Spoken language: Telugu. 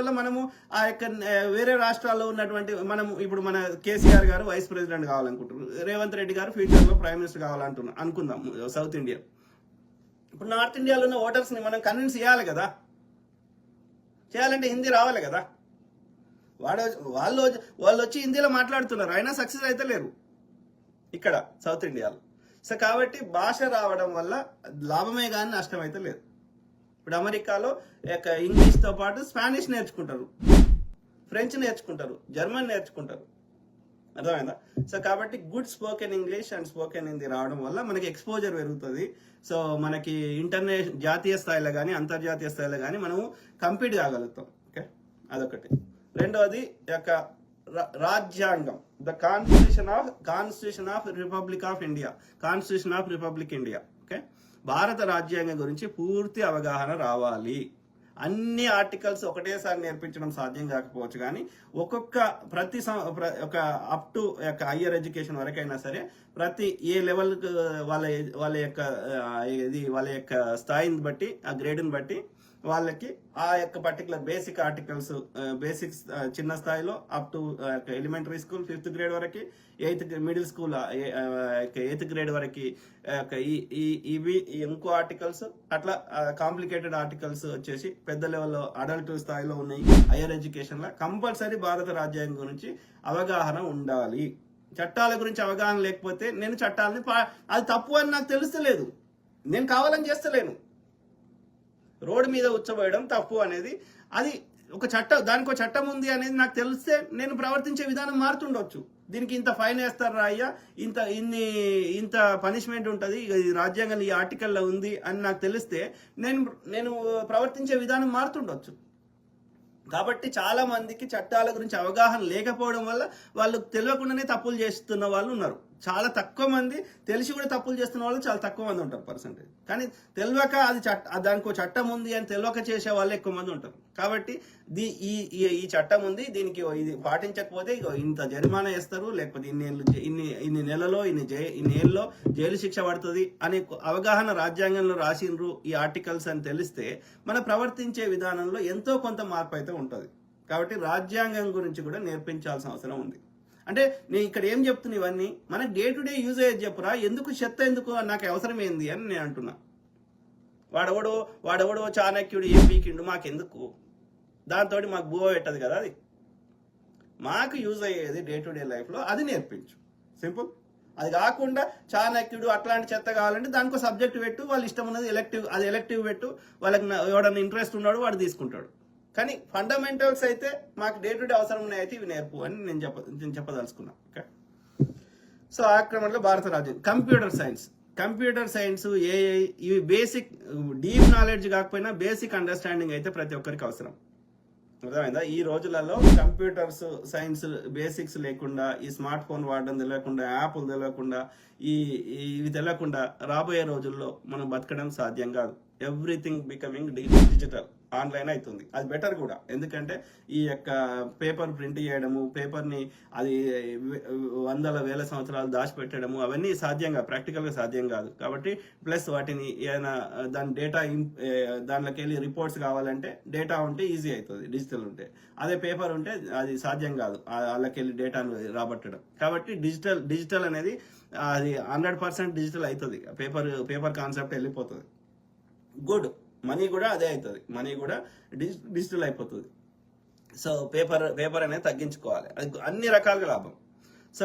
వల్ల మనము ఆ యొక్క వేరే రాష్ట్రాల్లో ఉన్నటువంటి మనము ఇప్పుడు మన కేసీఆర్ గారు వైస్ ప్రెసిడెంట్ కావాలనుకుంటున్నారు, రేవంత్ రెడ్డి గారు ఫ్యూచర్లో ప్రైమ్ మినిస్టర్ అనుకుందాం సౌత్ ఇండియా. ఇప్పుడు నార్త్ ఇండియాలో ఉన్న ఓటర్స్ని మనం కన్విన్స్ చేయాలి కదా, చేయాలంటే హిందీ రావాలి కదా. వాళ్ళు వచ్చి హిందీలో మాట్లాడుతున్నారు, అయినా సక్సెస్ అయితే లేరు ఇక్కడ సౌత్ ఇండియాలో. సో కాబట్టి భాష రావడం వల్ల లాభమే కానీ నష్టం అయితే లేదు. ఇప్పుడు అమెరికాలో ఇంగ్లీష్తో పాటు స్పానిష్ నేర్చుకుంటారు, ఫ్రెంచ్ నేర్చుకుంటారు, జర్మన్ నేర్చుకుంటారు, అర్థమైందా? సో కాబట్టి good spoken English and spoken Hindi రావడం వల్ల మనకి ఎక్స్పోజర్ పెరుగుతుంది. సో మనకి జాతీయ స్థాయిలో కానీ అంతర్జాతీయ స్థాయిలో కానీ మనము కంపీట్ కాగలుగుతాం. ఓకే, అదొకటి. రెండవది రాజ్యాంగం, the constitution of republic of India, constitution of republic India. Okay, భారత రాజ్యాంగం గురించి పూర్తి అవగాహన రావాలి. అన్ని ఆర్టికల్స్ ఒకటేసారి నేర్పించడం సాధ్యం కాకపోవచ్చు, కానీ ఒక అప్ టు హయ్యర్ ఎడ్యుకేషన్ వరకైనా సరే ప్రతి ఏ లెవెల్ వాళ్ళ యొక్క స్థాయిని బట్టి, ఆ గ్రేడ్ని బట్టి వాళ్ళకి ఆ యొక్క పర్టికులర్ బేసిక్ ఆర్టికల్స్, బేసిక్స్ చిన్న స్థాయిలో up to elementary school 5th grade వరకు, మిడిల్ స్కూల్ 8th గ్రేడ్ వరకు ఇవి ఇంకో ఆర్టికల్స్, అట్లా కాంప్లికేటెడ్ ఆర్టికల్స్ వచ్చేసి పెద్ద లెవెల్లో అడల్ట్ స్థాయిలో ఉన్నాయి. హైయర్ ఎడ్యుకేషన్ లో కంపల్సరీ భారత రాజ్యాంగం గురించి అవగాహన ఉండాలి. చట్టాల గురించి అవగాహన లేకపోతే నేను చట్టాలని అది తప్పు అని నాకు తెలుస్తలేదు, నేను కావాలని చేస్తలేను. రోడ్డు మీద ఉచ్చబోయడం తప్పు అనేది అది ఒక చట్టం, దానికి ఒక చట్టం ఉంది అనేది నాకు తెలిస్తే నేను ప్రవర్తించే విధానం మారుతుండొచ్చు. దీనికి ఇంత ఫైన్ వేస్తారా అయ్యా, ఇంత పనిష్మెంట్ ఉంటుంది, రాజ్యాంగంలో ఈ ఆర్టికల్లో ఉంది అని నాకు తెలిస్తే నేను ప్రవర్తించే విధానం మారుతుండొచ్చు. కాబట్టి చాలా మందికి చట్టాల గురించి అవగాహన లేకపోవడం వల్ల వాళ్ళు తెలియకుండానే తప్పులు చేస్తున్న వాళ్ళు ఉన్నారు. చాలా తక్కువ మంది, తెలిసి కూడా తప్పులు చేస్తున్న వాళ్ళు చాలా తక్కువ మంది ఉంటారు పర్సెంటేజ్. కానీ తెలియక దానికి చట్టం ఉంది అని తెలియక చేసే వాళ్ళు ఎక్కువ మంది ఉంటారు. కాబట్టి ఈ చట్టం ఉంది, దీనికి ఇది పాటించకపోతే ఇంత జరిమానా వేస్తారు, లేకపోతే ఇన్ని నెలలో ఇన్ని ఏళ్ళలో జైలు శిక్ష పడుతుంది అనే అవగాహన రాజ్యాంగంలో రాసిండ్రు ఈ ఆర్టికల్స్ అని తెలిస్తే మన ప్రవర్తించే విధానంలో ఎంతో కొంత మార్పు అయితే ఉంటుంది. కాబట్టి రాజ్యాంగం గురించి కూడా నేర్పించాల్సిన అవసరం ఉంది. అంటే నేను ఇక్కడ ఏం చెప్తున్నా, ఇవన్నీ మన డే టు డే యూజ్ అయ్యేది చెప్పురా, ఎందుకు చెత్త ఎందుకు, నాకు అవసరం ఏంది అని నేను అంటున్నా. వాడెవడో చాణక్యుడు ఏం పీకిండు మాకెందుకు, దాంతో మాకు బువ పెట్టదు కదా. అది మాకు యూజ్ అయ్యేది డే టు డే లైఫ్లో, అది నేర్పించు, సింపుల్. అది కాకుండా చాణక్యుడు అట్లాంటి చెత్త కావాలంటే దానికో సబ్జెక్ట్ పెట్టు, వాళ్ళు ఇష్టం ఉన్నది ఎలెక్టివ్ పెట్టు, వాళ్ళకి ఎవడన్నా ఇంట్రెస్ట్ ఉన్నాడు వాడు తీసుకుంటాడు. కానీ ఫండమెంటల్స్ అయితే మాకు డే టు డే అవసరం ఉన్నాయి, అయితే ఇవి నేర్పు అని నేను చెప్పదలుచుకున్నా. ఓకే, సో ఆక్రమణలో భారత రాజ్యం. కంప్యూటర్ సైన్స్, ఏఐ, ఇవి బేసిక్ డీప్ నాలెడ్జ్ కాకపోయినా బేసిక్ అండర్స్టాండింగ్ అయితే ప్రతి ఒక్కరికి అవసరం. అర్థమైందా? ఈ రోజులలో కంప్యూటర్స్ సైన్స్ బేసిక్స్ లేకుండా, ఈ స్మార్ట్ ఫోన్ వాడడం తెలియకుండా, యాప్లు తెలియకుండా, ఇవి తెలియకుండా రాబోయే రోజుల్లో మనం బతకడం సాధ్యం కాదు. ఎవ్రీథింగ్ బికమింగ్ డిజిటల్, ఆన్లైన్ అవుతుంది. అది బెటర్ కూడా, ఎందుకంటే ఈ యొక్క పేపర్ ప్రింట్ చేయడము, పేపర్ని అది వందల వేల సంవత్సరాలు దాచిపెట్టడము అవన్నీ ప్రాక్టికల్గా సాధ్యం కాదు. కాబట్టి ప్లస్ వాటిని ఏదైనా దానిలోకి వెళ్ళి రిపోర్ట్స్ కావాలంటే డేటా ఉంటే ఈజీ అవుతుంది, డిజిటల్ ఉంటే. అదే పేపర్ ఉంటే అది సాధ్యం కాదు, వాళ్ళకి వెళ్ళి డేటాను రాబట్టడం. కాబట్టి డిజిటల్ అనేది అది 100% డిజిటల్ అవుతుంది. పేపర్ కాన్సెప్ట్ వెళ్ళిపోతుంది. గుడ్, మనీ కూడా అదే అవుతుంది, మనీ కూడా డిజిటల్ అయిపోతుంది. సో పేపర్ అనేది తగ్గించుకోవాలి, అది అన్ని రకాలుగా లాభం. సో